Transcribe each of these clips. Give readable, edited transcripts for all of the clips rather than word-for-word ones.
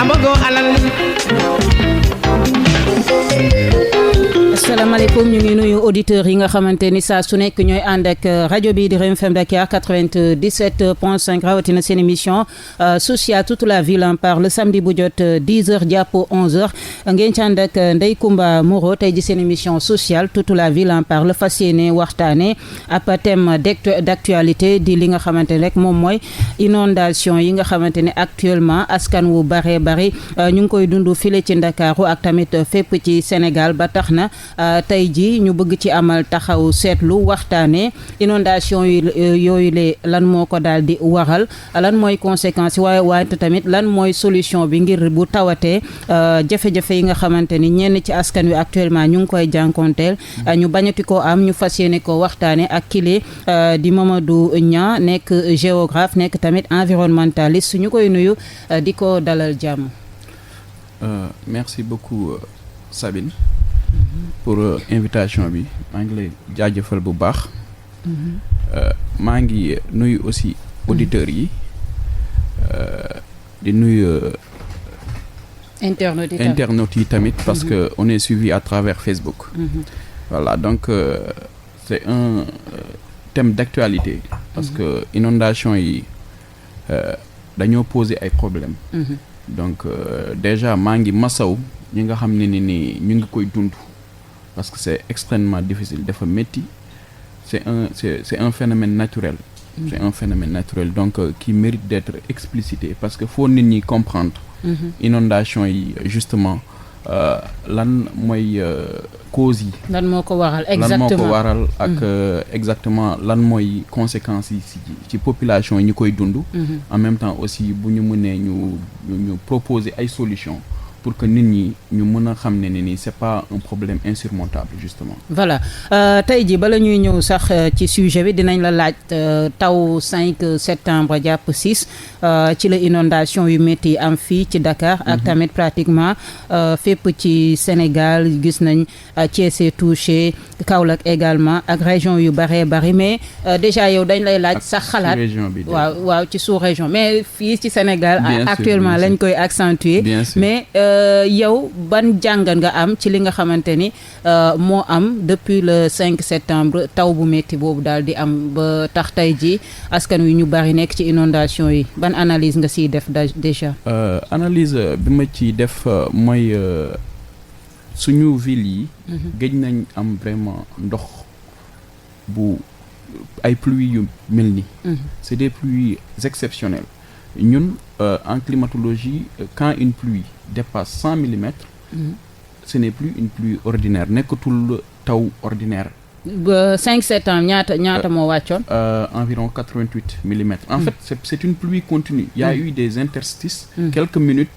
bëggoo alal. asalaamaaleykum ñu ngi nuyu auditeurs yi nga xamante ni saa su nekk ñooy ànd ak rajo bi di Rewmi FM Dakar 97.5 rawatina seen émission sociale toute la ville en parle samedi bu jot 10h jàpp 11h ngeen ci ànd ak Ndeye Comba Moreau tey ji seen émission sociale toute la ville en parle fas yéene waxtaane ab thème d'actualité di li nga xamante ne rek moom mooy inondation yi nga xamante ne actuellement askan wu bare bari ñu ngi koy dund file ci Ndakaaru ak tamit fépp ci Sénégal ba tax na tey ji ñu bëgg ci amal taxaw seetlu waxtaane inondation yooyu le lan moo ko daal di waral lan mooy conséquence waaye tamit lan mooy solution bi ngir bu tawatee jafe-jafe yi nga xamante ni ñenn ci askan wi actuellement ñu ngi koy jànkonteel ñu bañati ko am ñu fas yéene ko waxtaane ak kile di Mamadou Niang nekk géographe nekk tamit environnementaliste ñu koy nuyu di ko dalal jàmm. Merci beaucoup Sabine. Pour invitation bi maa ngi lay jaajëfal bu baax. maa ngi nuyu aussi auditeurs yi di nuyu internautes yi tamit parce que on est suivi à travers Facebook. Voilà donc c'est un thème d'actualité parce que inondation yi dañoo poser ay problèmes. Donc déjà maa ngi masaw ñi nga xam ne ni ñu ngi koy dund parce que c'est extrêmement difficile dafa métti c'est un phénomène naturel. C'est un phénomène naturel donc qui mérite d'être explicité parce que faut nit ñi comprendre. Inondation yi justement lan mooy causes yi. lan moo ko waral ak exactement lan mooy conséquences yi ci population yi ñu koy dund. En même temps aussi bu ñu mënee ñu proposer ay solutions. Pour que nit ñi ñu mën a xam ne ni c'est pas un problème insurmontable justement. Voilà tey jii bala ñuy ñëw sax ci sujet bi dinañ la laaj taw 5 septembre jàpp 6 ci la inondation yu métti am fii ci Dakar. ak tamit pratiquement fépp ci Sénégal gis nañ Thiès est touché Kaolack également ak région yu bare bari mais déjà yow dañ lay laaj sax xalaat. waaw ci sous-région mais fii ci Sénégal. actuellement lañ koy accentuer mais. yow ban jàngat nga am ci li nga xamante ni moo am depuis le 5 septembre taw bu métti boobu daal di am ba tax tey ji askan wi ñu bari nekk ci inondation yi ban analyse nga siy def déjà. Analyse bi ma ciy def mooy suñu ville yi. gëj nañ am vraiment ndox bu ay pluies yu mel ni. C'est des pluies exceptionnelles. ñun en climatologie quand une pluie dépasse 100 millimètres ce n'est plus une pluie ordinaire nekkatul taw ordinaire. ba 5 septembre ñaata moo wàccoon. Environ 88 millimètres. En fait c'est une pluie continue. Il y a eu des interstices. Quelques minutes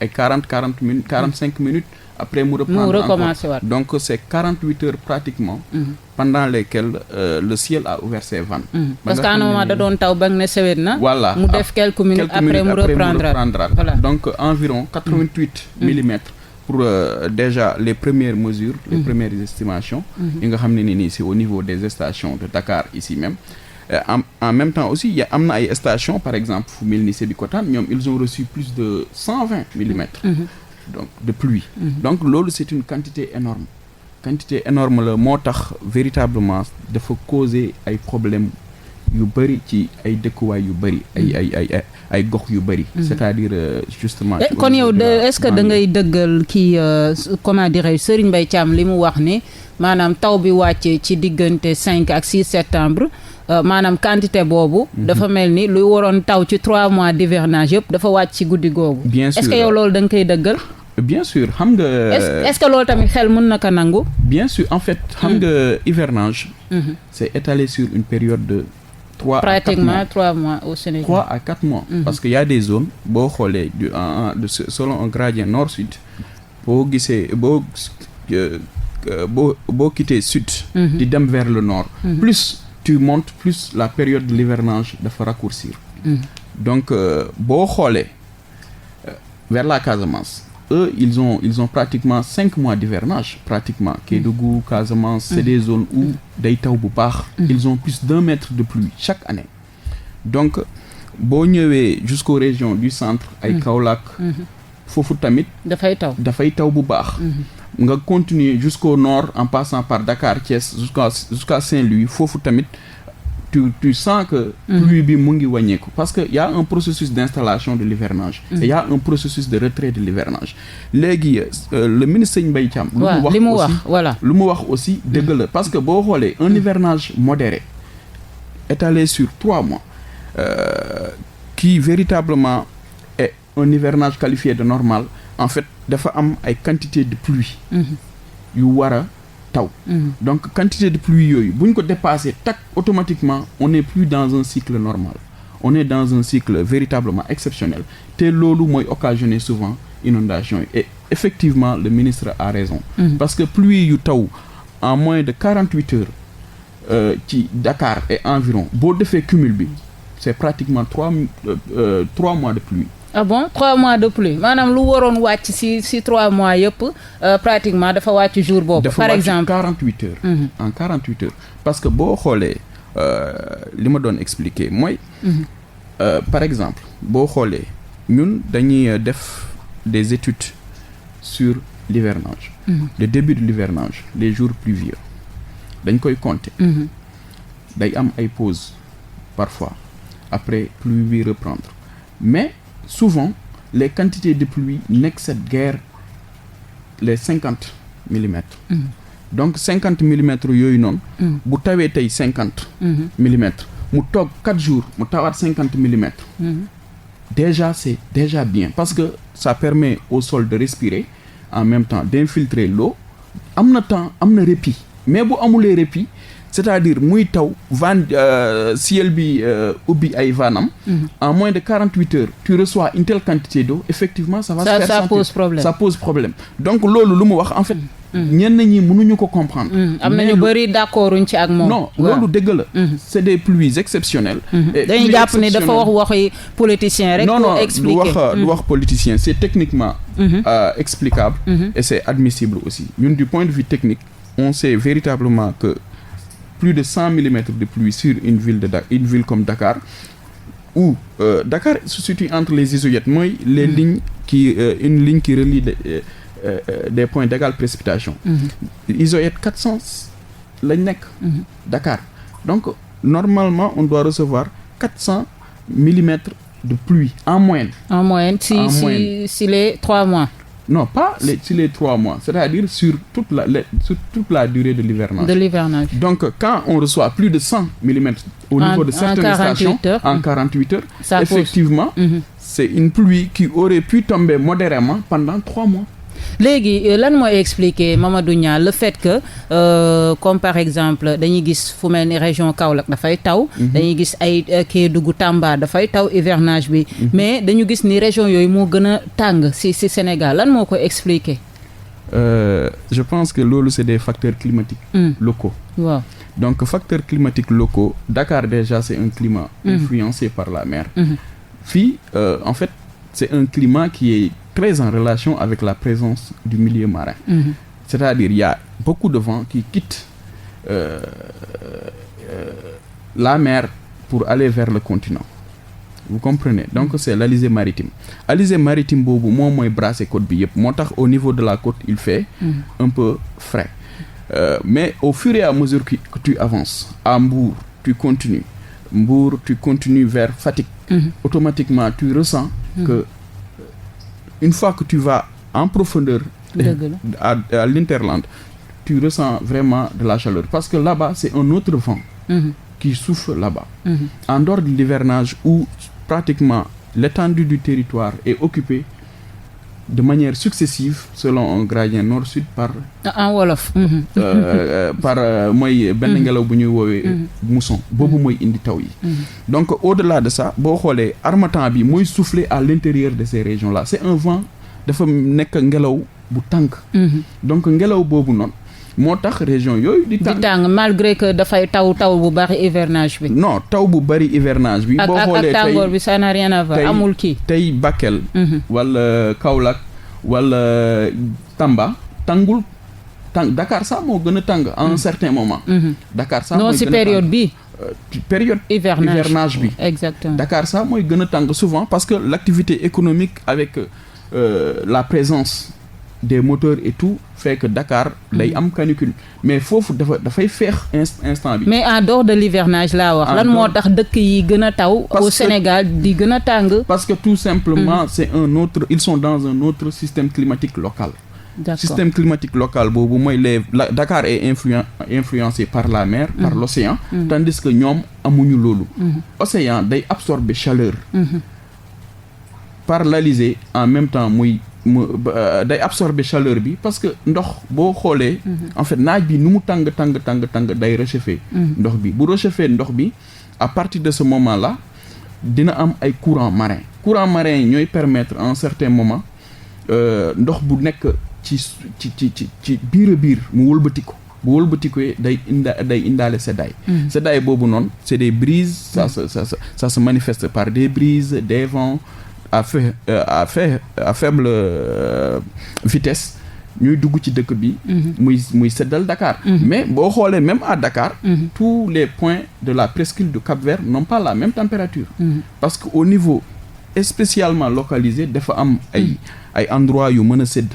ay 40 minutes 45 minutes. Après mu recommencer waat donc c'est 48 heures pratiquement. Pendant lesquelles le ciel a ouvert ses vannes. Parce qu'à un moment da doon taw ba nga ne sewet na. Voilà mu def quelques minutes après mu reprendre. Voilà donc environ 88 millimètres pour déjà les premières mesures. Les premières estimations. yi nga xam ne nii c'est au niveau des stations de Dakar ici même. En même temps aussi am na ay stations par exemple fu mel ni Sébikotane ñoom ils ont reçu plus de 120 millimètres. Donc de pluie. Donc loolu c'est une quantité énorme la moo tax véritablement dafa causer ay problèmes yu bëri ci ay dëkkuwaay yu bëri ay gox yu bëri. C'est-à-dire justement. kon yow est-ce que da ngay dëggal kii comment dirais-je Serigne Mbaye Thiam li mu wax ni maanaam taw bi wàcce ci diggante 5 ak 6 septembre maanaam quantité boobu. dafa mel ni luy waroon taw ci 3 mois d'hivernage yëpp dafa wàcc ci guddi googu. Bien sûr est-ce que yow loolu da nga koy dëggal. Bien sûr xam nga. est-ce que loolu tamit xel mën na ko nangu. Bien sûr en fait xam nga hivernage. C'est étalé sur une période de 3 pratiquement à 4 mois. 3 mois au Sénégal. 3 à 4 mois. Parce que y a des zones boo xoolee selon un gradient nord-sud boo gisee boo quitter sud. di dem vers le nord. Plus tu montes plus la période de l'hivernage dafa raccourcir. Donc boo xoolee vers la Casamance. Eux, ils ont pratiquement 5 mois d'hivernage, pratiquement. Kédougou, Casamance, c'est des zones où day taw bu baax. Ils ont plus d'1 mètre de pluie chaque année. Donc, boo ñëwee jusqu'aux régions du centre, ay Kaolack, foofu tamit dafay taw bu baax nga continuer jusqu'au nord en passant par Dakar Thiès jusqu'à Saint-Louis foofu tamit tu sens que pluie bi mu ngi wàññeeku parce que y a un processus d'installation de l'hivernage et y a un processus de retrait de l'hivernage léegi le ministre Serigne Mbaye Thiam lu mu wax aussi dëgg la parce que boo xoolee un hivernage modéré étalé sur 3 mois qui véritablement est un hivernage qualifié de normal en fait dafa am ay quantité de pluie yu war a taw donc quantité de pluie yooyu bu ñu ko dépasser automatiquement on n'est plus dans un cycle normal on est dans un cycle véritablement exceptionnel te loolu mooy occasionner souvent inondation yi et effectivement le ministre a raison parce que pluie yu taw en moins de 48 heures ci Dakar et environ boo defee cumul bi c'est pratiquement 3 mois de pluie. Ah bon 3 mois de pluie maanaam lu waroon wàcc si 3 mois yëpp pratiquement dafa wàcc jour boobu. par exemple dafa wàcc 48 heures. En 48 heures parce que boo xoolee li ma doon expliquer mooy. Par exemple boo xoolee ñun dañuy def des études sur l'hivernage. Le début de l'hivernage les jours pluvieux dañ koy compter. day am ay pauses parfois après pluie bi reprendre mais. Souvent les quantités de pluie n'excèdent guère les 50 millimètres. Donc 50 millimètres yooyu noonu. bu tawee tey 50. millimètres mu toog 4 jours mu tawaat 50 millimètres. Déjà c'est déjà bien parce que ça permet au sol de respirer en même temps d'infiltrer l'eau am na temps am na répit mais bu amulee répit c'est-à-dire muy taw ciel bi ubbi ay vanam en moins de 48 heures tu reçois une telle quantité d'eau effectivement ça va se faire sentir. Ça pose problème donc loolu lu mu wax en fait ñenn ñi mënuñu ko comprendre am na ñu bëri d'accorduñ ci ak moom non loolu dëgg la c'est des pluies exceptionnelles dañuy jàpp ni dafa wax waxi politicien rek pour expliquer du wax politicien c'est techniquement explicable et c'est admissible aussi ñun du point de vue technique on sait véritablement que plus de 100 millimètres de pluie sur une ville comme Dakar où Dakar se situe entre les isoyettes mooy les lignes une ligne qui relie des points d'égale précipitation isoyette 400 lañ nekk Dakar donc normalement on doit recevoir 400 millimètres de pluie en moyenne si les 3 mois. Non, pas sur les 3 mois, c'est-à-dire sur toute la durée de l'hivernage. Donc, quand on reçoit plus de 100 millimètres au niveau de certaines stations, en 48 heures, ça effectivement, c'est une pluie qui aurait pu tomber modérément pendant 3 mois. Léegi lan mooy expliquer Mamadou Niang le fait que comme par exemple dañuy gis fu mel ni région Kaolack dafay taw dañuy gis ay Kédougou Tamba dafay taw hivernage bi mais dañu gis ni région yooyu moo gën a tàng ci Sénégal lan moo ko expliquer je pense que loolu c'est des facteurs climatiques locaux waaw donc facteurs climatiques locaux Dakar déjà c'est un climat influencé par la mer fii en fait c'est un climat qui est très en relation avec la présence du milieu marin. C'est-à-dire il y a beaucoup de vent qui quittent la mer pour aller vers le continent. Vous comprenez? Donc c'est l'alizé maritime. Alizé maritime boobu moom mooy brasser côte bi yëpp moo tax au niveau de la côte il fait un peu frais. Mais au fur et à mesure que tu avances à Mbour, tu continues vers Fatick. Automatiquement tu ressens que une fois que tu vas en profondeur à l'hinterland, tu ressens vraiment de la chaleur parce que là-bas c'est un autre vent qui souffle là-bas. En dehors de l'hivernage où pratiquement l'étendue du territoire est occupée de manière successive selon un gradient nord-sud par en wolof par mooy benn ngelaw bu ñuy woowee mousson boobu mooy indi taw yi donc au-delà de ça boo xoolee harmattan bi mooy souffler à l'intérieur de ces régions-là c'est un vent dafa nekk ngelaw bu tàng donc ngelaw boobu noonu moo tax région yooyu di tàng malgré que dafay taw bu bari hivernage bi non taw bu bari hivernage bi boo xoolee ak tàngoor bi ça n'a rien à voir amul kii tey Bakel wala Kaolack wala Tamba tàngul Dakar sax moo gën a tàng à un certain moment Dakar sax non si période bi période hivernage bi exactement Dakar sax mooy gën a tàng souvent parce que l'activité économique avec la présence des moteurs et tout fait que Dakar day am canicule mais foofu dafay feex instant bi. mais en dehors de l'hivernage laa wax. lan moo tax dëkk yi gën a taw. au Sénégal di gën a tàng. parce que tout simplement c'est un autre ils sont dans un autre système climatique local. D'accord. Système climatique local boobu mooy Dakar est influencé par la mer. par l'océan. Tandis que ñoom amuñu loolu. Océan day absorber chaleur. par l'Alizé en même temps muy day absorber chaleur bi parce que ndox boo xoolee en fait naaj bi nu mu tàng day réchauffer ndox bi bu réchauffer ndox bi à partir de ce moment là dina am ay courant marin ñooy permettre en certain moment ndox bu nekk ci biir mu wëlbati ko bu wëlbatikoy day indaale seddaay boobu noonu c'est des brises ça se manifeste par des brises des vents à faible vitesse ñuy dugg ci dëkk bi muy seddal Dakar mais boo xoolee même à Dakar tous les points de la presqu'île du Cap-Vert n'ont pas la même température parce que au niveau spécialement localisé dafa am ay endroits yu mën a sedd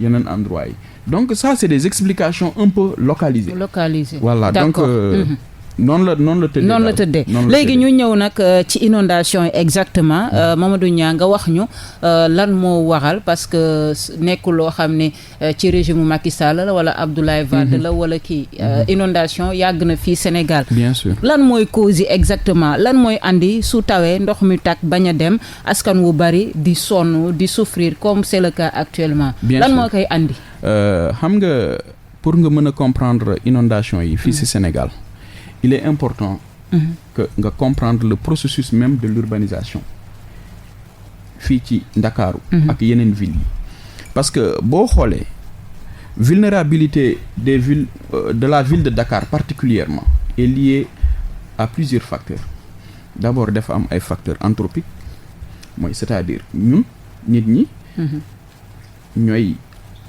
yeneen endroits yi donc ça c'est des explications un peu localisées voilà donc noonu la tëddee léegi ñu ñëw nag ci inondation yi exactement Mamadou Niang nga wax ñu lan moo waral parce que nekkul loo xam ne ci régime Macky Sall la wala Abdoulaye Wade la wala kii inondation yàgg na fii Sénégal bien sûr lan mooy cause yi exactement lan mooy andi su tawee ndox mi tak bañ a dem askan wu bari di sonn di souffrir comme c'est le cas actuellement lan moo koy andi xam nga pour nga mën a comprendre inondation yi fii ci Sénégal il est important que nga comprendre le processus même de l'urbanisation fii ci Ndakaaru ak yeneen villes yi parce que boo xoolee vulnérabilité des villes de la ville de Dakar particulièrement est liée à plusieurs facteurs d'abord dafa am ay facteurs anthropiques mooy c'est-à-dire ñun nit ñi ñooy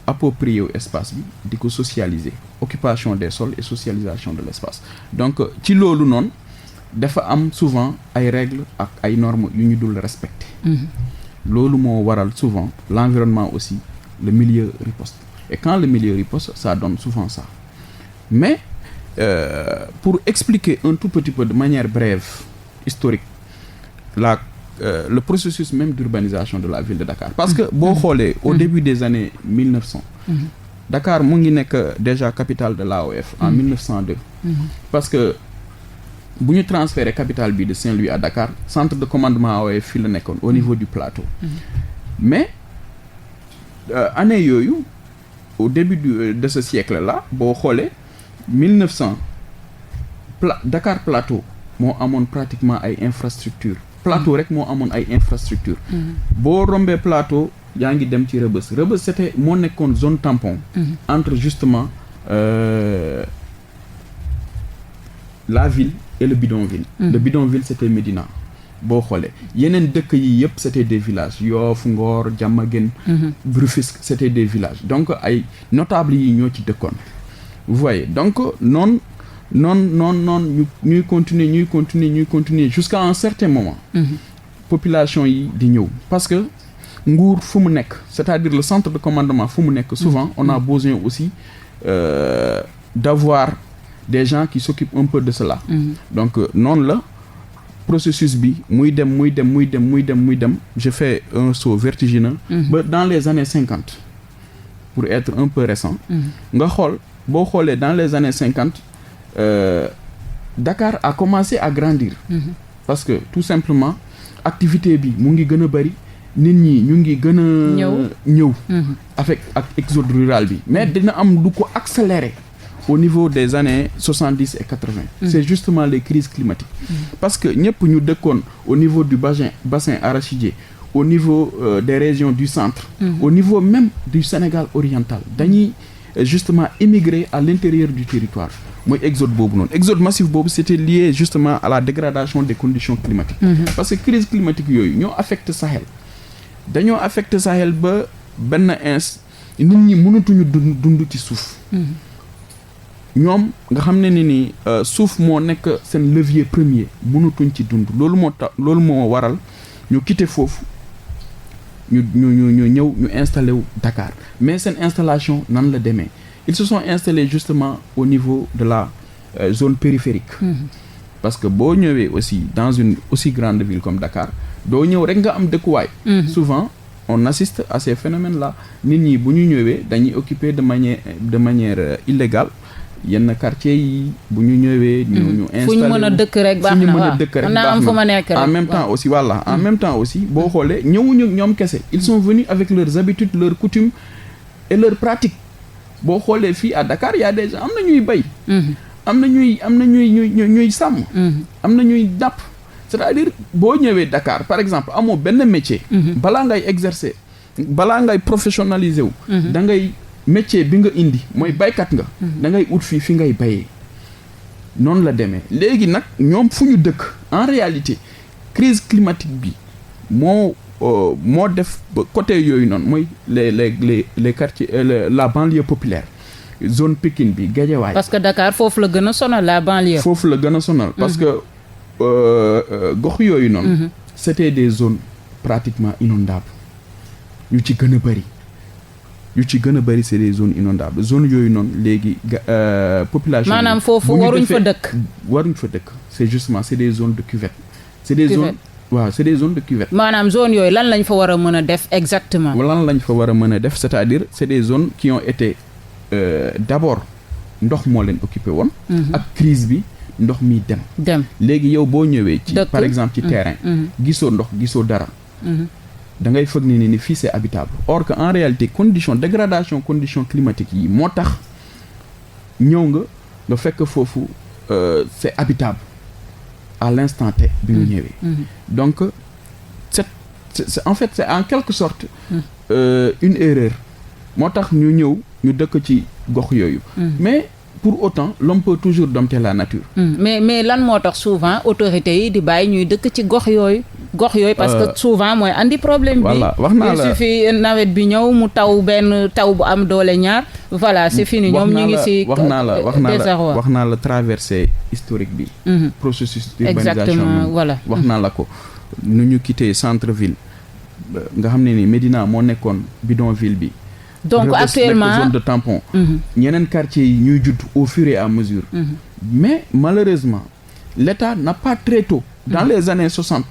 approprier wu espace bi di ko socialiser occupation des sols et socialisation de l'espace donc ci loolu noonu dafa am souvent ay règles ak ay normes yu ñu dul respecter loolu moo waral souvent l'environnement aussi le milieu riposte et quand le milieu riposte ça donne souvent ça mais pour expliquer un tout petit peu de manière brève historique le processus même d'urbanisation de la ville de Dakar parce que boo xoolee au début des années 1900 Dakar mu ngi nekk déjà capitale de l'AOF en 1902 parce que bu ñu transféré capitale bi de Saint-Louis à Dakar centre de commandement AOF fii la nekkoon au niveau du plateau mais année yooyu au début de ce siècle là boo xoolee 1900 Dakar plateau moo amoon pratiquement ay infrastructures plateau rek moo amoon ay infrastructures boo rombee plateau yaa ngi dem ci Rebeuss c'était moo nekkoon zone tampon entre justement la ville et le bidonville le bidonville c'était Médina boo xoolee yeneen dëkk yi yëpp c'était des villages Yoff Ngor Diamaguène Rufisque c'était des villages donc ay notables yi ñoo ci dëkkoon vous voyez donc noonu ñuy continuer jusqu'à un certain moment population yi di ñëw parce que nguur fu mu nekk c'est-à-dire le centre de commandement fu mu nekk souvent on a besoin aussi d'avoir des gens qui s'occupent un peu de cela donc noonu la processus bi muy dem je fais un saut vertigineux ba dans les années 50 pour être un peu récent nga xool boo xoolee dans les années 50 Dakar a commencé à grandir parce que tout simplement activité bi mu ngi gën a bari nit ñi ñu ngi gën a ñëw avec ak exode rural bi mais dina am lu ko accélérer au niveau des années 70 et 80 c'est justement les crises climatiques parce que ñëpp ñu dëkkoon au niveau du bassin arachidier au niveau des régions du centre au niveau même du Sénégal oriental dañuy justement émigrer à l'intérieur du territoire mooy exode boobu noonu exode massif boobu c'était lié justement à la dégradation des conditions climatiques parce que crise climatique yooyu ñoo affecté Sahel ba benn nit ñi mënatuñu dund ci suuf ñoom nga xam ne ni suuf moo nekk seen levier premier mënatuñ ci dund loolu moo waral ñu quitter foofu ñu ñëw ñu installé wu Dakar mais seen installation nan la demee ils se sont installés justement au niveau de la zone périphérique. Parce que boo ñëwee aussi dans une aussi grande ville comme Dakar doo ñëw rek nga am dëkkuwaay. Souvent on assiste à ces phénomènes là nit ñi bu ñu ñëwee dañuy occuper de manière illégale yenn quartier yi bu ñu ñëwee. ñu installé fu ñu mën a dëkk rek baax na waaw fu ma nekk rek en même temps aussi voilà en même temps aussi boo xoolee ñëwuñu ñoom kese ils sont venus avec leurs habitudes leurs coutumes et leurs pratiques boo xoolee fii à Dakar y a des gens am na ñuy bay. am na ñuy sàmm. am na ñuy dàpp c'est-à-dire boo ñëwee Dakar par exemple amoo benn métier. balaa ngay exercer balaa ngay professionnaliser wu. da ngay métier bi nga indi mooy baykat nga. da ngay ut fi ngay bayee. noonu la demee léegi nag ñoom fu ñu dëkk en réalité crise climatique bi moo def ba côté yooyu noonu mooy les quartiers la banlieue populaire. zone Pikine bi Guédiawaye. parce que Dakar foofu la gën a sonal la banlieue. foofu la gën a sonal. parce que gox yooyu noonu. c'était des zones pratiquement inondables yu ci gën a bëri c'est des zones inondables zone yooyu noonu léegi population. maanaam foofu waruñ fa dëkk. c'est justement c'est des zones de cuvette. c'est des zones waaw c'est des zones de cuvette. maanaam zone yooyu lan lañ fa war a mën a def exactement. lan lañ fa war a mën a def c'est-à-dire c'est des zones qui ont été. D'abord ndox moo leen occupé woon. ak crise bi ndox mi dem. léegi yow boo ñëwee. ci par exemple ci terrain. gisoo ndox gisoo dara. da ngay foog ni fii c'est habitable or que en réalité dégradation condition climatique yi moo tax ñëw nga fekk foofu c'est habitable à l'instant T bi nga ñëwee. donc c'est en fait c'est en quelque sorte une erreur moo tax ñu dëkk ci gox yooyu. mais pour autant l'homme peut toujours dompter la nature. mais lan moo tax souvent autorités yi di bàyyi ñuy dëkk ci gox yooyu parce que souvent mooy andi problème bi. voilà wax naa la il suffit nawet bi ñëw mu taw benn taw bu am doole ñaar. voilà c'est fini ñoom ñu ngi ci. wax naa la traversée historique bi. processus d'urbanisation exactement voilà. wax naa la ko nu ñu quitté centre ville nga xam ne ni Médina moo nekkoon bidonville bi. donc actuellement zone de tampon. ñeneen quartiers yi ñuy judd au fur et à mesure. mais malheureusement l'État n'a pas très tôt. dans les années 60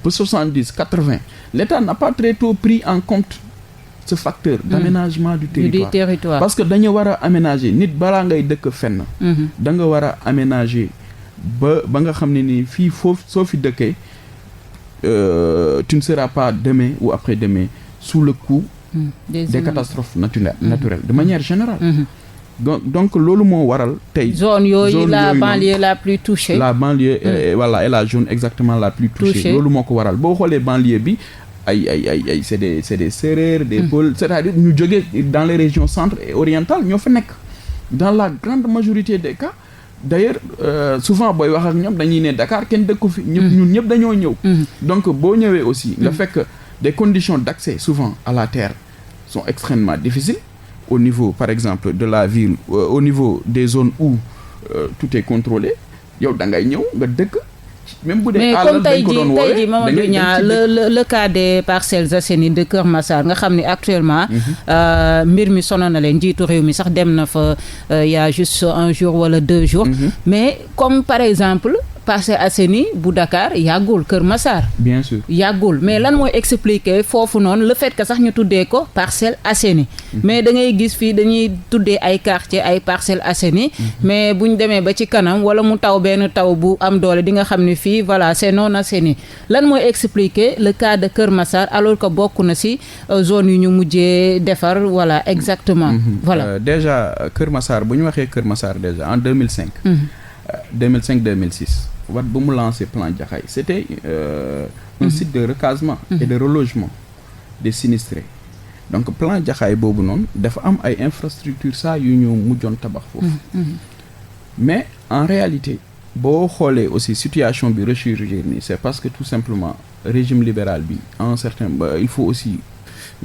ba 70 80 l'État n'a pas très tôt pris en compte ce facteur d'aménagement du territoire. parce que dañu war a aménager nit balaa ngay dëkk fenn. da nga war a aménager ba nga xam ne ni fii foofu soo fi dëkkee tu ne seras pas demain ou après-demain sous le coup. des catastrophes naturelles de manière générale. donc loolu moo waral tey. zone yooyu la banlieue la plus touchée. la banlieue voilà et la zone exactement la plus touchée. loolu moo ko waral boo xoolee banlieue bi ay c'est des Sérères des Peuls c'est-à-dire ñu jógee dans les régions centre et orientales ñoo fa nekk dans la grande majorité des cas. d'ailleurs souvent booy wax ak ñoom dañuy ne Dakar kenn dëkku fi. ñun ñëpp dañoo ñëw. donc boo ñëwee aussi nga fekk des conditions d'accès souvent à la terre sont extrêmement difficiles au niveau par exemple de la ville au niveau des zones où tout est contrôlé yow da ngay ñëw nga dëkk même bu dee mais comme tey jii Mamadou Niang le cas des Parcelles Assainies de Kër Massar nga xam ne actuellement mbir mi sonal na leen njiitu réew mi sax dem na fa il y a juste un jour wala 2 jours mais comme par exemple Parcelles Assainies bu Dakar yàggul Kër Massar. bien sûr yàggul mais lan mooy expliquer foofu noonu le fait que sax ñu tuddee ko Parcelles Assainies. mais da ngay gis fii dañuy tuddee ay quartier ay Parcelles Assainies. mais bu ñu demee ba ci kanam wala mu taw benn taw bu am doole di nga xam ne fii voilà c'est non assaini lan mooy expliquer le cas de Kër Massar alors que bokk na ci zone yu ñu mujjee defar voilà exactement. voilà déjà Kër Massar bu ñu waxee Kër Massar déjà en 2005. 2005-2006. Wade ba mu lancé plan Jaxaay c'était un site de recasement et de relogement des sinistrés donc plan Jaxaay boobu noonu dafa am ay infrastructures ça yu ñu mujjoon tabax foofu mais en réalité boo xoolee aussi situation bi rechirurgie nii c'est parce que tout simplement régime libéral bi en certain il faut aussi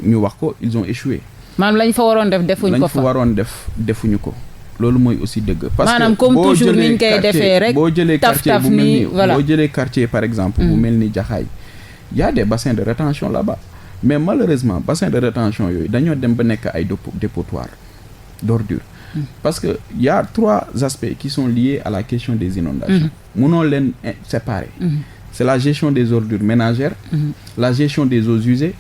ñu wax ko ils ont échoué maanaam lañ fa waroon def defuñ ko fa lañ fa waroon def defuñu ko loolu mooy aussi dëgg. parce que comme toujours niñ koy defee rek boo jëlee quartier bu mel ni voilà boo jëlee quartier par exemple bu mel ni Jaxaay y a des bassins de rétention là-bas mais malheureusement bassin de rétention yooyu dañoo dem ba nekk ay dépotoir d'ordures. Parce que y a 3 aspects qui sont liés à la question des inondations. Mënoo leen séparer. C'est la gestion des ordures ménagères, la gestion des eaux usées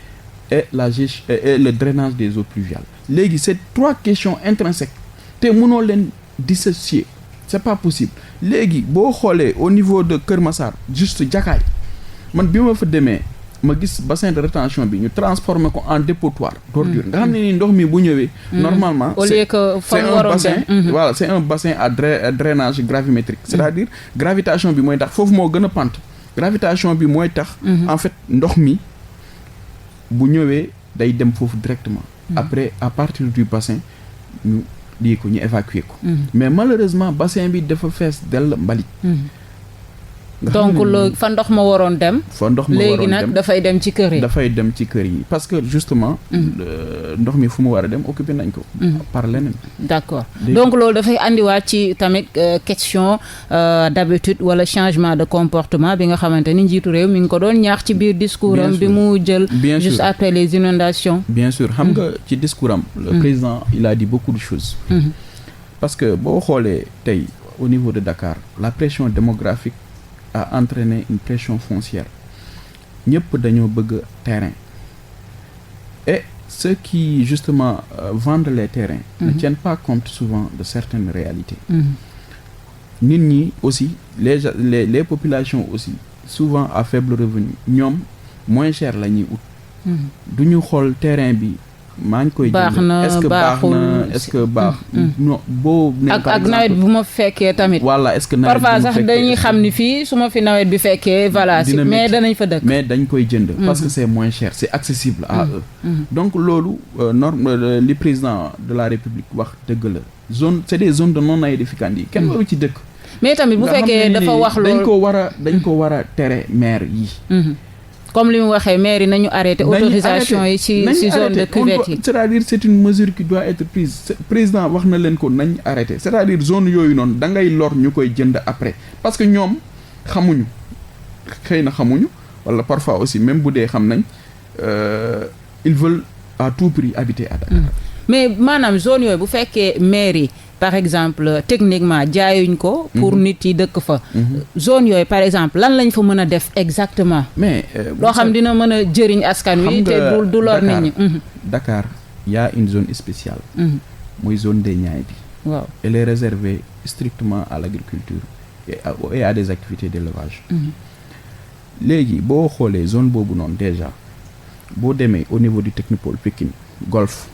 et le drainage des eaux pluviales. Léegi c'est 3 questions intrinsèques te mënoo leen dissocier, c'est pas possible. Léegi boo xoolee au niveau de Kër Massar juste Jakaay man bi ma fa demee ma gis bassin de rétention bi ñu transformer ko en dépotoir d'ordures nga xam ne ni ndox mi bu ñëwee normalement au lieu que c'est un bassin voilà c'est un bassin à drainage gravimétrique c'est-à-dire gravitation bi mooy tax foofu moo gën a pente gravitation bi mooy tax en fait ndox mi bu ñëwee day dem foofu directement après à partir du bassin ñu lii ko ñu évacuer ko mais malheureusement bassin bi dafa fees dell mbalit donc loolu fa ndox ma waroon dem. fa ndox ma waroon dem léegi nag dafay dem ci kër yi. dafay dem ci kër yi parce que justement. ndox mi fu mu war a dem occupé nañ ko. par leneen. d'accord donc loolu dafay andiwaat ci tamit question d'habitude wala changement de comportement bi nga xamante ni njiitu réew mi ngi ko doon ñaax ci biir discours am bi mu jël. juste après les inondations. bien sûr xam nga ci discours am. le président il a dit beaucoup de choses. parce que boo xoolee tey au niveau de Dakar la pression démographique. a entraîné une pression foncière ñëpp dañoo bëgg terrain et ceux qui justement vendent les terrains ne tiennent pas compte souvent de certaines réalités nit ñi aussi les populations aussi souvent à faible revenu ñoom moins cher la ñuy ut du ñu xool terrain bi maa ngi koy jënd est-ce que baax na est-ce que baax non boo ak nawet bu ma fekkee tamit voilà est-ce que nawet parfois sax dañuy xam ni fii su ma fi nawet bi fekkee voilà si mais danañ fa dëkk mais dañ koy jënd parce que c'est moins cher c'est accessible à eux donc loolu li président de la République wax dëgg la zone c'est des zones de non aedificandi yi kenn waru ci dëkk mais tamit bu fekkee dafa wax loolu dañ ko war a tere maire yi comme li mu waxee maire yi nañu arrêté autorisation yi ci zone de cuvette yi c'est-à-dire c'est une mesure qui doit être prise président wax na leen ko nañ arrêté c'est-à-dire zone yooyu noonu da ngay lor ñu koy jënd après parce que ñoom xamuñu xëy na xamuñu wala parfois aussi même bu dee xam nañ ils veulent à tout prix habiter à Dakar mais maanaam zone yooyu bu fekkee maire yi par exemple techniquement jaayuñ ko pour nit yi dëkk fa zone yooyu par exemple lan lañ fa mën a def exactement mais loo xam dina mën a jëriñ askan wi te du lor nit ñi Dakar y a une zone spéciale mooy zone des Niayes bi waaw elle est réservée strictement à l'agriculture et à des activités d'élevage léegi boo xoolee zone boobu noonu déjà boo demee au niveau du technopole Pikine Golf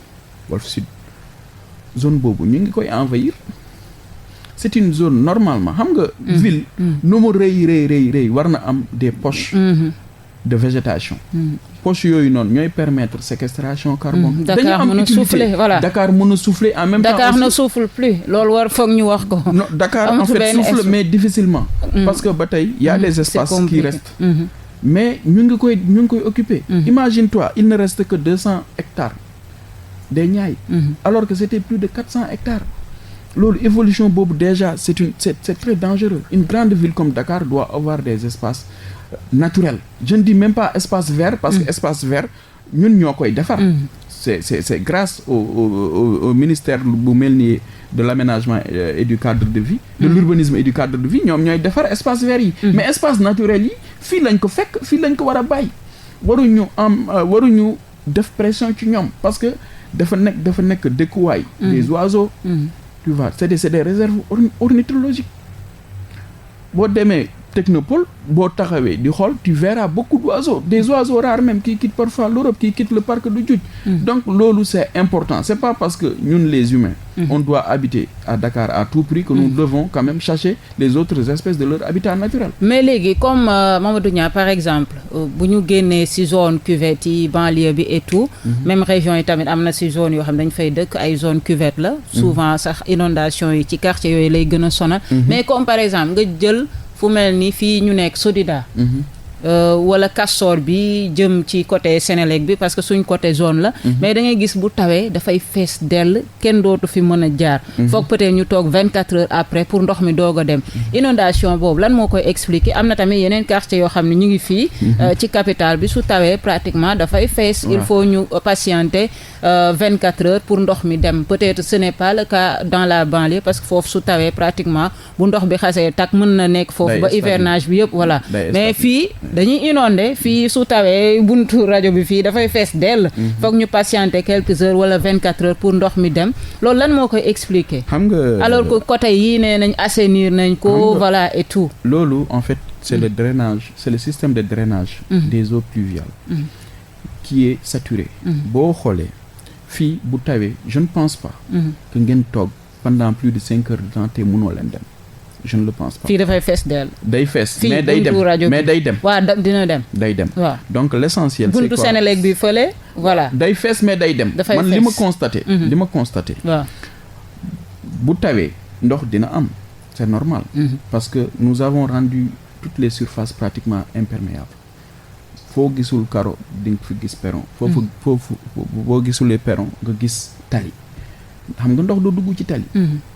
Sud zone boobu ñu ngi koy envahir c'est une zone normalement xam nga ville nu mu rëy war na am des poches de végétation poches yooyu noonu ñooy permettre séquestration carbone Dakar mën a souffler voilà Dakar mën a souffler en même temps Dakar ne souffle plus loolu war foog ñu wax ko non Dakar en fait souffle mais difficilement parce que ba tey y a des espaces qui restent mais ñu ngi koy occuper imagine-toi il ne reste que 200 hectares des Niayes alors que c'était plus de 400 hectares loolu évolution boobu déjà c'est très dangereux une grande ville comme Dakar doit avoir des espaces naturels je ne dis même pas espace vert parce que espace vert ñun ñoo koy defar c'est grâce au ministère bu mel ni de l'aménagement et du cadre de vie de l'urbanisme et du cadre de vie ñoom ñooy defar espace vert yi mais espace naturel yi fii lañ ko fekk fii lañ ko war a bàyyi waruñu def pression ci ñoom parce que dafa nekk dëkkuwaay des oiseaux tu vois c'est des réserves ornithologiques boo demee technopole boo taxawee di xool tu verras beaucoup d'oiseaux des oiseaux rares même qui quittent parfois l'Europe qui quittent le parc de Djoudj donc loolu c'est important c'est pas parce que ñun les humains on doit habiter à Dakar à tout prix que nous devons quand même chercher les autres espèces de leur habitat naturel mais léegi comme Mamadou Niang par exemple bu ñu génnee ci zone cuvette yi banlieue bi et tout même région yi tamit am na ci zone yoo xam dañ fay dëkk ay zone cuvette la souvent sax inondation yi ci quartier yooyu lay gën a sonal mais comme par exemple nga jël fu mel ni fii ñu nekk Sodida wala Castor bi jëm ci côté Sénélec bi parce que suñ côté zone la. mais da ngay gis bu tawee dafay fees dell kenn dootu fi mën a jaar. foog peut-être ñu toog 24 heures après pour ndox mi doog a dem. inondation boobu lan moo koy expliquer am na tamit yeneen quartier yoo xam ne ñu ngi fii. ci capitale bi su tawee pratiquement dafay fees. il faut ñu patienter 24 heures pour ndox mi dem peut-être ce n'est pas le cas dans la banlieue parce que foofu su tawee pratiquement bu ndox bi xasee tak mën na nekk foofu ba hivernage bi yëpp voilà. mais fii dañuy inondé fii su tawee buntu rajo bi fii dafay fees dell. foog ñu patienter quelques heures wala 24 heures pour ndox mi dem loolu lan moo koy expliquer. xam nga alors que côté yii nee nañ assainir nañ ko voilà et tout. loolu en fait c'est le drainage c'est le système de drainage. des eaux pluviales. qui est saturé. boo xoolee fii bu tawee je ne pense pas. que ngeen toog pendant plus de 5 heures de temps te mënoo leen dem. je ne le pense pas. fii dafay fees dell. day fees mais day dem mais day dem. waaw dina dem. day dem waaw donc l'essentiel c'est quoi buntu Sénélec bi fële voilà. day fees mais day dem. dafay man fees li ma constaté. waaw bu tawee ndox dina am c'est normal. parce que nous avons rendu toutes les surfaces pratiquement imperméables. foo gisul carreau di nga fi gis perron. foofu boo gisulee perron nga gis tali. xam nga ndox du dugg ci tali.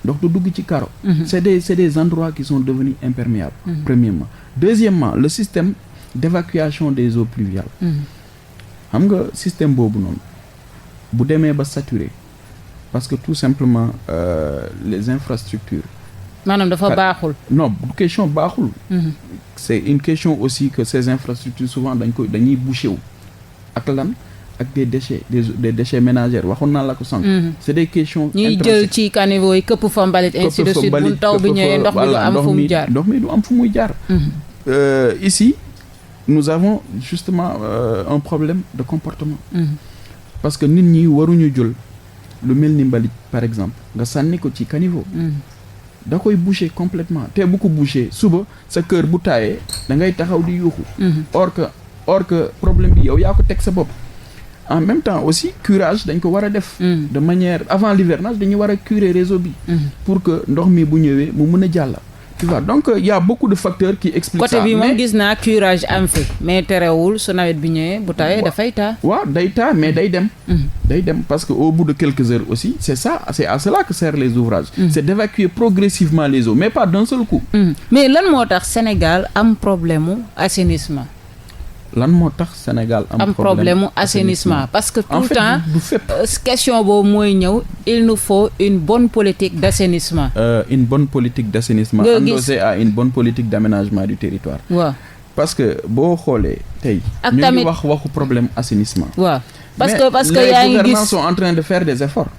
ndox du dugg ci carreau. c'est des endroits qui sont devenus imperméables. premièrement deuxièmement le système d'évacuation des eaux pluviales. xam nga système boobu noonu bu demee ba saturé parce que tout simplement les infrastructures. maanaam dafa baaxul. non du question baaxul. c'est une question aussi que ces infrastructures souvent dañuy bouché wu ak lan. ak des déchets ménagers waxoon naa la ko sànq. c'est des questions ñuy jël ci caniveau yi këpp fa mbalit ainsi de suite bu taw bi ñëwee ndox mi du am fu muy jaar ndox mi du am fu muy jaar. ici nous avons justement un problème de comportement. parce que nit ñi waruñu jël lu mel ni mbalit par exemple nga sànni ko ci caniveau. da koy boucher complètement te bu ko boucher suba sa kër bu taayee da ngay taxaw di yuuxu. or que problème bi yow yaa ko teg sa bopp. en même temps aussi curage dañ ko war a def. de manière avant l'hivernage dañu war a curer réseau bi. pour que ndox mi bu ñëwee mu mën a jàll. tu vois donc il y a beaucoup de facteurs qui expliquent ça. côté bi moom gis naa curage am fi mais terewul su nawet bi ñëwee bu tawee dafay taa. waaw day taa mais day dem. day dem parce que au bout de quelques heures aussi c'est à cela que servent les ouvrages. c'est d'évacuer progressivement les eaux mais pas d'un seul coup. mais lan moo tax Sénégal am problème mu assainissement. lan moo tax Sénégal am problème mu assainissement parce que tout le temps du fépp question boobu mooy ñëw il nous faut une bonne politique d'assainissement. Une bonne politique d'assainissement endossée à une bonne politique d'aménagement du territoire. waaw parce que boo xoolee tey. ak ñu tamit ngi waxu problème assainissement. waaw parce que yaa ngi les gouvernants gis sont en train de faire des efforts.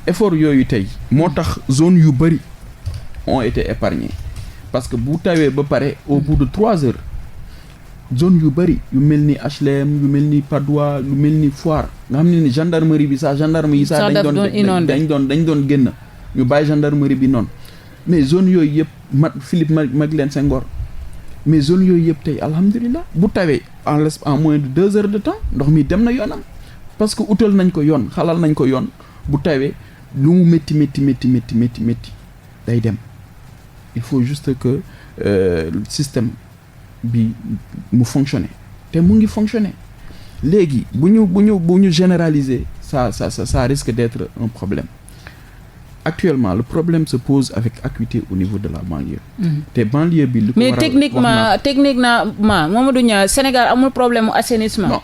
efforts yooyu tey moo tax zone yu bëri ont été épargnées parce que bu tawee ba pare au bout de 3 heures. zone yu bëri yu mel ni HLM yu mel ni Patte d'Oie yu mel ni Foire nga xam ne ni gendarmerie bi sax gendarme yi sax dañ doon génn ñu bàyyi gendarmerie bi noonu mais zone yooyu yëpp Philippe Maguilène Senghor mais zone yooyu yëpp tey alhamdulilah bu tawee en moins de 2 heures de temps ndox mi dem na yoonam parce que utal nañ ko yoon xalal nañ ko yoon bu tawee lu mu métti day dem il faut juste que système bi mu fonctionner te mu ngi fonctionner léegi bu ñu généraliser ça risque d'être un problème actuellement le problème se pose avec acuité au niveau de la banlieue. te banlieue bi. mais techniquement Mamadou Niang Sénégal amul problème mu assainissement. non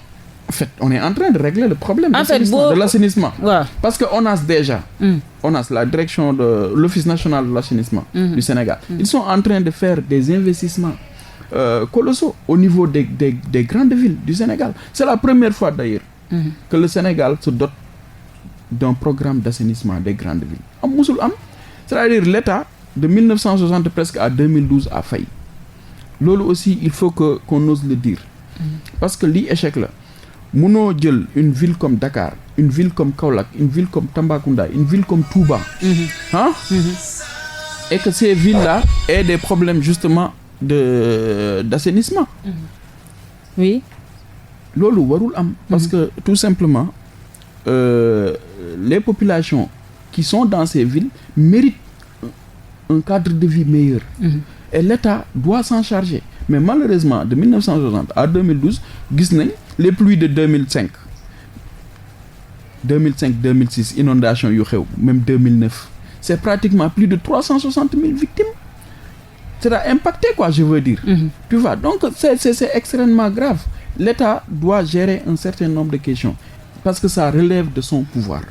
en fait on est en train de régler le problème. de l'assainissement. waaw parce que ONAS déjà. ONAS la direction de l'Office national de l'assainissement. du Sénégal. ils sont en train de faire des investissements. Colossaux au niveau des grandes villes du Sénégal. C'est la première fois d'ailleurs que le Sénégal se dote d'un programme d'assainissement des grandes villes. am musul am c'est-à-dire l'État de 1960 presque à 2012 a failli. loolu aussi il faut qu'on ose le dire. parce que lii échec la munoo jël une ville comme Dakar une ville comme Kaolack une ville comme Tambacounda une ville comme Touba. Et que ces villes-là aient des problèmes justement d'assainissement. Oui. loolu warul am. parce que tout simplement les populations qui sont dans ces villes méritent un cadre de vie meilleur. Et l'État doit s'en charger mais malheureusement de 1960 à 2012 gis nañ les pluies de 2005 2006 inondation yu xew même 2009 c'est pratiquement plus de 360 000 victimes. Ça a impacté quoi, je veux dire. Tu vois, donc c'est extrêmement grave. L'État doit gérer un certain nombre de questions parce que ça relève de son pouvoir.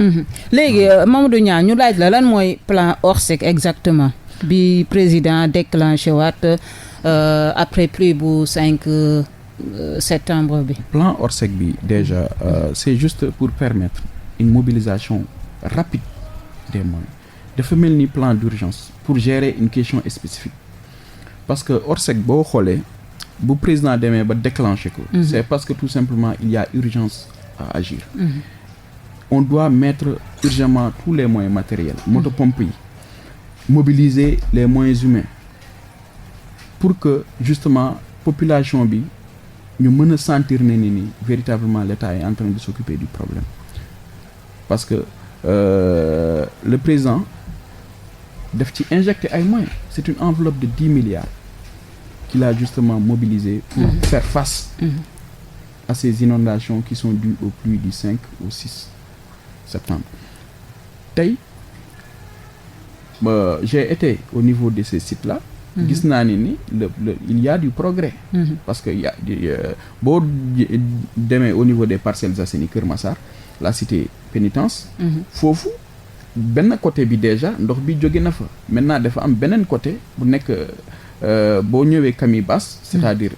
léegi Mamadou Niang ñu laaj la lan mooy plan Orsec exactement bi président déclenché waat après pluie bu 5 septembre bi. Plan Orsec bi déjà c'est juste pour permettre une mobilisation rapide des moyens. Dafa mel ni plan d'urgence pour gérer une question spécifique. Parce que Orsec boo xoolee bu président demee ba déclencher ko. C'est parce que tout simplement il y a urgence à agir. On doit mettre urgemment tous les moyens matériels. Motopompe yi mobiliser les moyens humains pour que justement population bi ñu mën a sentir ne ni véritablement l'État est en train de s'occuper du problème. Parce que le président daf ci injecter ay moyens. C'est une enveloppe de 10 milliards qu'il a justement mobilisé pour faire face à ces inondations qui sont dues aux pluies du 5 au 6 septembre. Tey j'ai été au niveau de ces sites-là. Gis naa ni il y a du progrès. Parce que boo demee au niveau des Parcelles Assainies Keur Massar la cité pénitence. Foofu benn côté bi déjà ndox bi jóge na fa. Maintenant dafa am beneen côté bu nekk boo ñëwee Camille Basse. C'est-à-dire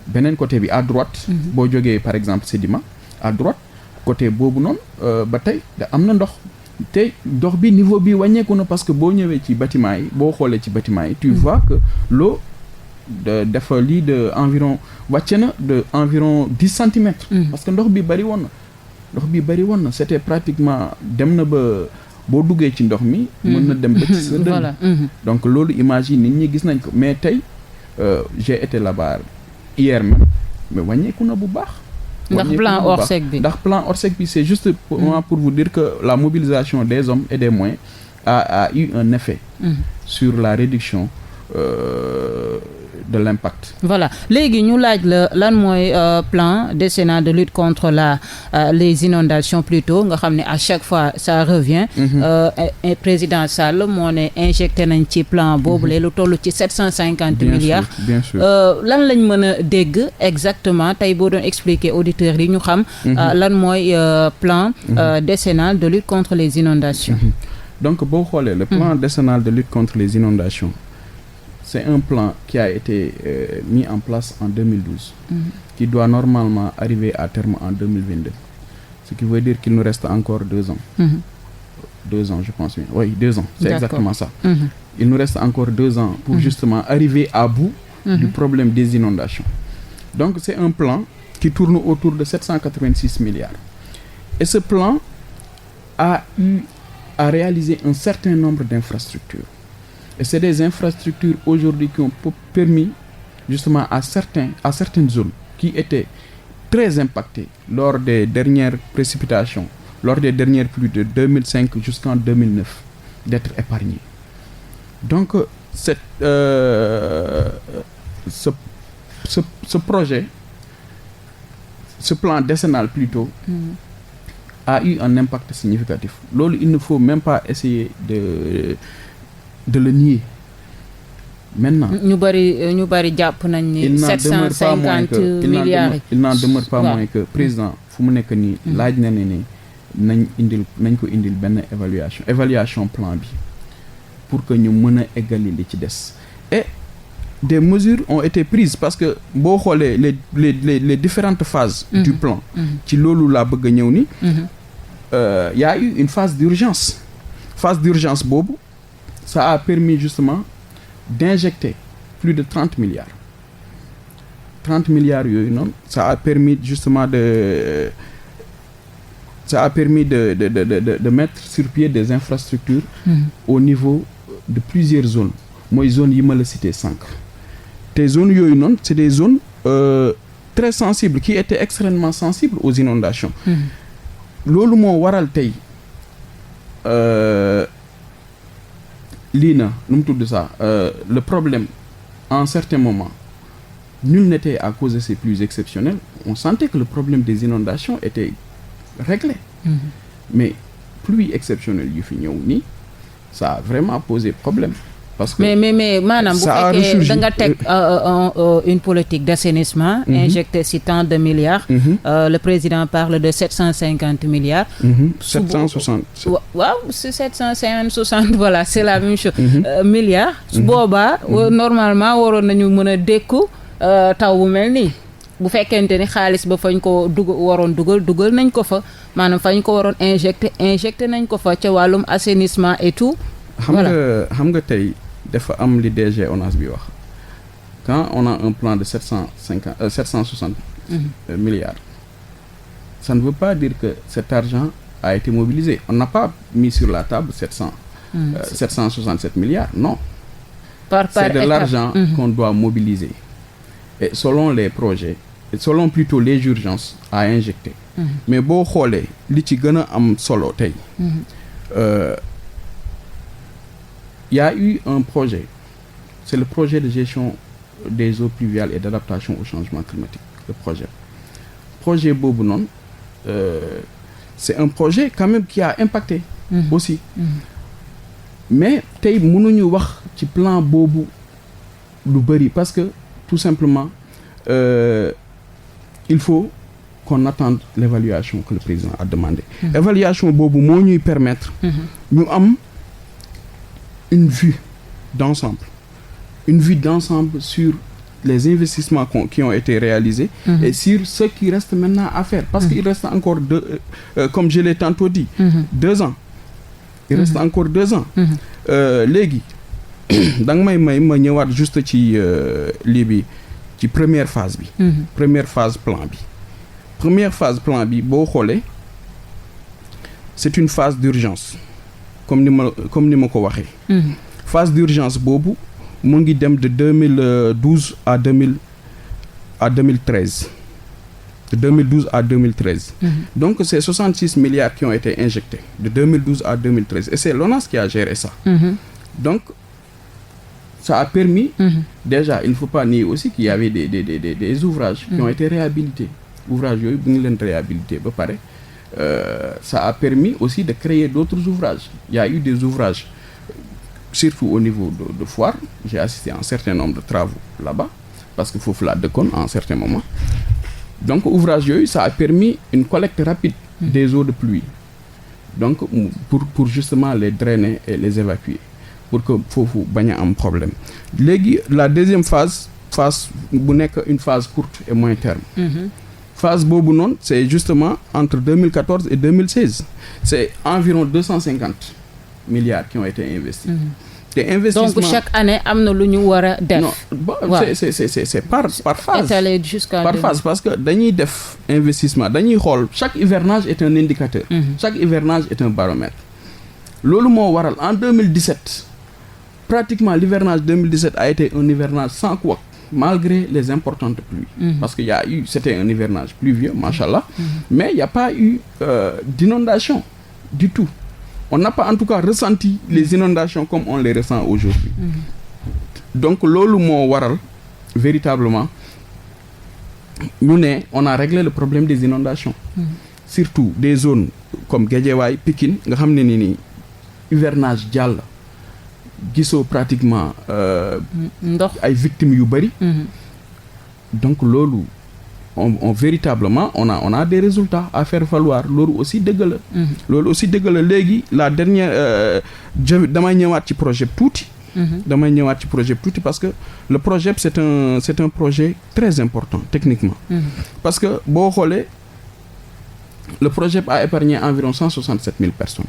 beneen côté bi à droite. boo jógee par exemple Sédima à droite côté boobu noonu ba tey da am na ndox. te ndox bi niveau bi wàññeeku na parce que boo ñëwee ci bâtiment yi boo xoolee ci bâtiment yi tu vois que l'eau dafa lii de environ wàcce na de environ 10 centimètres. Parce que ndox bi bari woon na c'était pratiquement dem na ba boo duggee ci ndox mi mën na dem ba ci sa dënn. Donc loolu image yi nit ñi gis nañ ko mais tey j'ai été là-bas hier même mais wàññeeku na bu baax. ndax plan Orsec bi ndax plan Orsec bi c'est juste pour vous dire que la mobilisation des hommes et des moyens a eu un effet sur la réduction de l'impact. Voilà léegi ñu laaj la lan mooy plan décennal de lutte contre les inondations plutôt nga xam ne à chaque fois ça revient. Président Sall moo ne injecté nañ ci plan boobu lu toll ci 750 milliards. Bien sûr. lan lañ mën a dégg exactement tey boo doon expliquer auditeurs yi ñu xam. lan mooy plan décennal de lutte contre les inondations. Donc boo xoolee le plan décennal de lutte contre les inondations. C'est un plan qui a été mis en place en 2012, qui doit normalement arriver à terme en 2022. Ce qui veut dire qu'il nous reste encore 2 ans. 2 ans, je pense bien. Oui, 2 ans, c'est exactement ça. Il nous reste encore 2 ans pour justement arriver à bout du problème des inondations. Donc c'est un plan qui tourne autour de 786 milliards. Et ce plan a eu à réaliser un certain nombre d'infrastructures. Et c'est des infrastructures aujourd'hui qui ont permis justement à certaines zones qui étaient très impactées lors des dernières précipitations, lors des dernières pluies de 2005 jusqu'en 2009, d'être épargnées. Donc ce projet, ce plan décennal plutôt, a eu un impact significatif. Lolo, il ne faut même pas essayer de le nier. Maintenant ñu bari jàpp nañ ni 750 milliards il n'en demeure pas moins que président fu mu nekk nii laaj na ne nañ ko indil benn évaluation plan bi pour que ñu mën a eggali li ci des. Et des mesures ont été prises parce que boo xoolee les différentes phases du plan ci loolu laa bëgg a ñëw ni y a eu une phase d'urgence boobu ça a permis justement d'injecter plus de 30 milliards. 30 milliards yooyu noonu ça a permis justement de mettre sur pied des infrastructures au niveau de plusieurs zones. Mooy zones yi ma la cité sànq. Te zones yooyu noonu c'est des zones très sensibles qui étaient extrêmement sensibles aux inondations. Loolu moo waral tey lii na nu mu tudd ça le problème en certains moments nul n'était à cause de ces pluies exceptionnelles, on sentait que le problème des inondations était réglé. Mais pluie exceptionnelle yu fi ñëw nii ça a vraiment posé problème. Parce que mais maanaam bu fekkee da nga teg une politique d'assainissement injecté si tant de milliards le président parle de 750 milliards 760 waaw c'est 750 voilà c'est la même chose milliards su boobaa normalement waroon nañu mën a dékku taw bu mel nii bu fekkente ni xaalis ba fañ ko waroon dugal nañ ko fa maanaam fañ ko waroon injecté nañ ko fa ca wàllum assainissement et tout. xam nga tey dafa am li DG ONAS bi wax quand on a un plan de 760 milliards ça ne veut pas dire que cet argent a été mobilisé. On n'a pas mis sur la table 767 milliards, non. C'est de l'argent qu'on doit mobiliser. Et selon les projets, et selon plutôt les urgences à injecter. Mais boo xoolee li ci gën a am solo tey il y a eu un projet, c'est le projet de gestion des eaux pluviales et d'adaptation au changement climatique, le projet boobu noonu c'est un projet quand même qui a impacté aussi mais tey mënuñu wax ci plan boobu lu bëri parce que tout simplement il faut qu'on attende l'évaluation que le président a demandé évaluation boobu moo ñuy permettre ñu am une vue d'ensemble sur les investissements qui ont été réalisés et sur ce qui reste maintenant à faire parce qu'il reste encore comme je l'ai tantôt dit 2 ans il reste encore 2 ans léegi da nga may ma ñëwaat juste ci lii bi ci première phase plan bi boo xoolee c'est une phase d'urgence comme ni ma ko waxee phase d'urgence boobu mu ngi dem de 2012 à 2013 de 2012 à 2013 donc c'est 66 milliards qui ont été injectés de 2012 à 2013 et c'est l'ONAS qui a géré ça donc ça a permis déjà il ne faut pas nier aussi qu'il y avait des ouvrages qui ont été réhabilités ouvrages yooyu bu ñu leen réhabilité ba pare ça a permis aussi de créer d'autres ouvrages. Il y a eu des ouvrages, surtout au niveau de Foire. J'ai assisté à un certain nombre de travaux là-bas, parce qu'il faut la déconne à un certain moment. Donc, ouvrage, ça a permis une collecte rapide des eaux de pluie. Donc, pour justement les drainer et les évacuer, pour que foofu bañ a am problème. Léegi, la deuxième phase bu nekk une phase courte et moyen terme. Phase boobu noonu c'est justement entre 2014 et 2016 c'est environ 250 milliards qui ont été investis te investissement donc chaque année am na lu ñu war a def. Non bon c'est par phase. Étalé jusqu'à par phase parce que dañuy def investissement dañuy xool chaque hivernage est un indicateur. Chaque hivernage est un baromètre. Loolu moo waral en 2017 pratiquement l'hivernage 2017 a été un hivernage sans couac. Malgré les importantes pluies. Parce qu'il y a eu, c'était un hivernage pluvieux, machallah, mais il n'y a pas eu d'inondation du tout. On n'a pas en tout cas ressenti les inondations comme on les ressent aujourd'hui. Donc, loolu moo waral véritablement on a réglé le problème des inondations. Surtout des zones comme Guédiawaye, Pikine, nga xam ne ni hivernage jàll. Gisoo pratiquement ndox ay victimes yu bari donc loolu on véritablement on a des résultats à faire valoir loolu aussi dëgg la léegi la dernière damay ñëwaat ci projet tuuti parce que le projet c'est un projet très important techniquement parce que boo xoolee le projet a épargné environ 167 000 personnes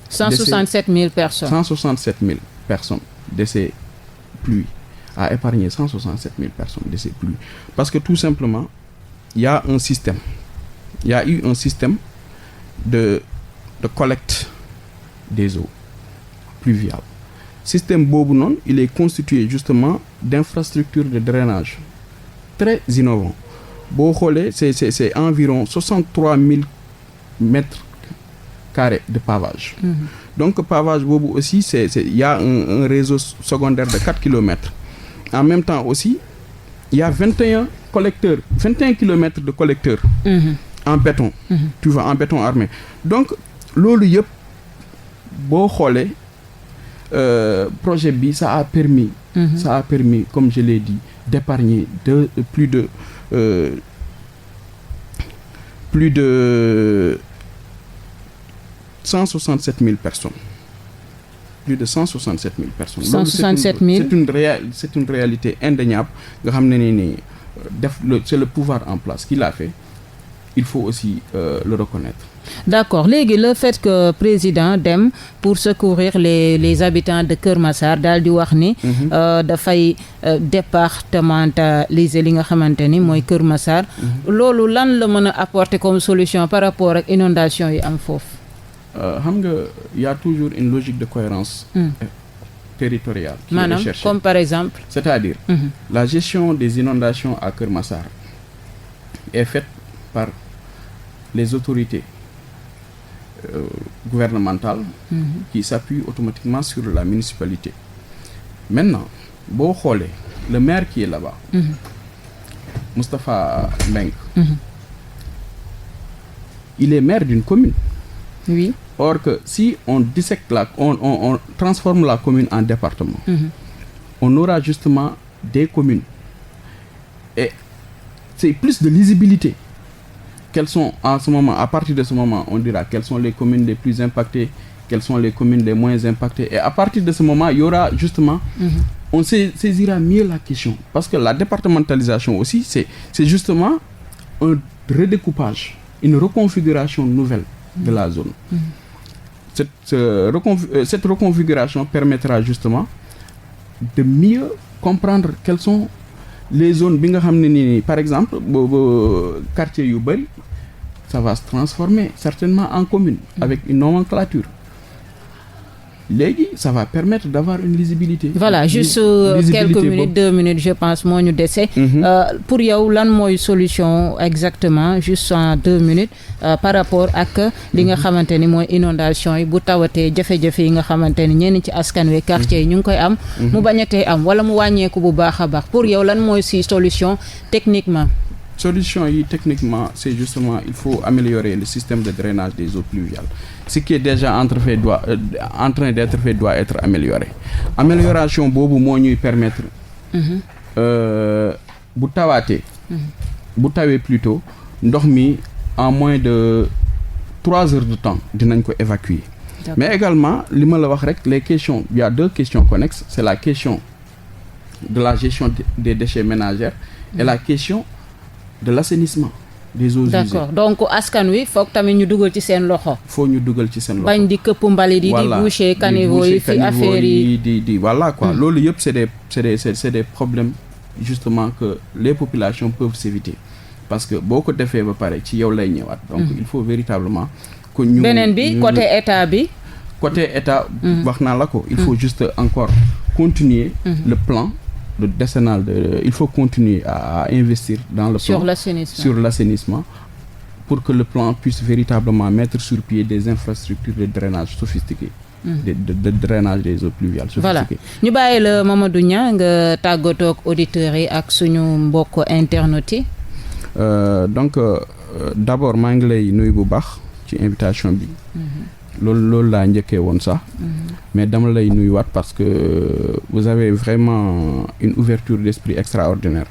167 000 personnes. 167 000 personnes de ces pluies a épargné 167 000 personnes de ces pluies. Parce que tout simplement, il y a eu un système de collecte des eaux pluviales. Système boobu noonu, il est constitué justement d'infrastructures de drainage très innovants. Boo xoolee, c'est environ 63 000 mètres carré de pavage. Donc pavage boobu aussi il y a un réseau secondaire de 4 kilomètres en même temps aussi il y a 21 kilomètres de collecteurs en béton tu vois, en béton armé. Donc loolu yëpp boo xoolee projet bi ça a permis comme je l'ai dit d'épargner plus de 167 000 personnes. Plus de 167 000 personnes. 167 000 c'est une réalité indéniable nga xam ne ni c'est le pouvoir en place qui l'a fait. Il faut aussi le reconnaître. D'accord. Léegi le fait que président dem pour secourir les habitants de Keur Massar daal di wax ni dafay départementaliser li nga xamante ni mooy Keur Massar loolu lan la mën a apporter comme solution par rapport ak inondation yi am foofu. Xam nga y a toujours une logique de cohérence territoriale qui est recherchée. Comme par exemple c'est-à-dire la gestion des inondations à Keur Massar est faite par les autorités gouvernementales qui s'appuient automatiquement sur la municipalité. Maintenant boo xoolee le maire qui est là-bas Moustapha Mbengue il est maire d'une commune. Oui. Or que si on dissecte on transforme la commune en département on aura justement des communes et c'est plus de lisibilité. Quelles sont en ce moment, à partir de ce moment, on dira quelles sont les communes les plus impactées, quelles sont les communes les moins impactées. Et à partir de ce moment, il y aura justement, on saisira mieux la question. Parce que la départementalisation aussi, c'est justement un redécoupage, une reconfiguration nouvelle de la zone. Cette reconfiguration permettra justement de mieux comprendre quelles sont les zones bi nga xam ne nii par exemple boobu quartier yu bëri ça va se transformer certainement en commune avec une nomenclature léegi ça va permettre d'avoir une lisibilité. Voilà juste quelques minutes 2 minutes je pense moo ñu dese. Pour yow lan mooy solution exactement juste en 2 minutes par rapport ak li nga xamante ni mooy inondation yi bu tawatee jafe-jafe yi nga xamante ni ñenn ci askan wi quartier yi ñu ngi koy am. mu bañatee am wala mu wàññeeku bu baax a baax pour yow lan mooy si solution techniquement. Solution yi techniquement c'est justement il faut améliorer le système de drainage des eaux pluviales. Ce qui est déjà en train d'être fait doit être amélioré. Amélioration boobu moo ñuy permettre bu tawaatee bu tawee plutôt ndox mi en moins de 3 heures de temps dinañ ko évacuer. Mais également li ma la wax rek les questions il y a 2 questions connexes c'est la question de la gestion des déchets ménagers et la question de l'assainissement des eaux usées. D'accord donc askan wi foog tamit ñu dugal ci seen loxo. faut ñu dugal ci seen loxo bañ di këpp mbalit yi di boucher caniveau yi fi affaire yi di voilà quoi. loolu yëpp c'est des problèmes justement que les populations peuvent s'éviter parce que boo ko defee ba pare ci yow lay ñëwaat. donc il faut véritablement que ñu beneen bi côté état bi. côté état wax naa la ko. il faut juste encore continuer le plan. Le décennal il faut continuer à investir dans le plan sur l'assainissement pour que le plan puisse véritablement mettre sur pied des infrastructures de drainage sophistiquées de drainage des eaux pluviales sophistiquées. Voilà ñu bàyyi la Mamadou Niang nga tàggatoo ak auditeurs yi ak suñu mbokk internautes yi. Donc d'abord maa ngi lay nuyu bu baax ci invitation bi. loolu laa njëkkee woon sax mais dama lay nuyuwaat parce que vous avez vraiment une ouverture d'esprit extraordinaire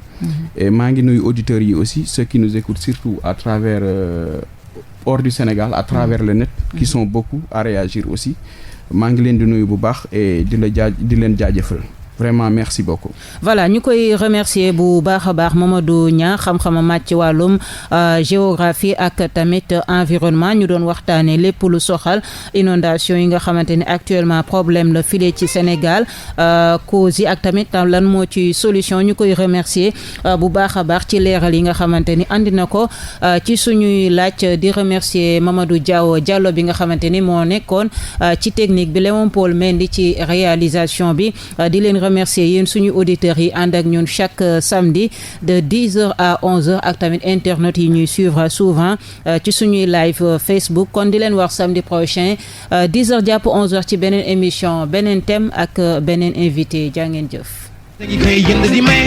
et maa ngi nuyu auditeurs yi aussi ceux qui nous écoutent surtout à travers hors du Sénégal à travers le net qui sont beaucoup à réagir aussi maa ngi leen di nuyu bu baax et di leen jaajëfal vraiment merci beaucoup. Voilà ñu koy remercier bu baax a baax Mamadou Niang xam-xama màcc wàllum géographie ak tamit environnement ñu doon waxtaanee lépp lu soxal inondation yi nga xamante ni actuellement problème la file ci Sénégal cause yi ak tamit lan moo ci solution ñu koy remercier bu baax a baax ci leeral yi nga xamante ni andi na ko ci suñuy laaj di remercier Mamadou Diallo bi nga xamante ni moo nekkoon ci technique bi Léon Paul Mendy ci réalisation bi di leen remercier yéen suñu auditeurs yi ànd ak ñun chaque samedi de 10h à 11h ak tamit internautes yi ñuy suivre souvent ci suñuy live Facebook kon di leen wax samedi prochain 10h jàpp 11h ci beneen émission beneen thème ak beneen invité jaa ngeen jëf. ngi koy jënd di may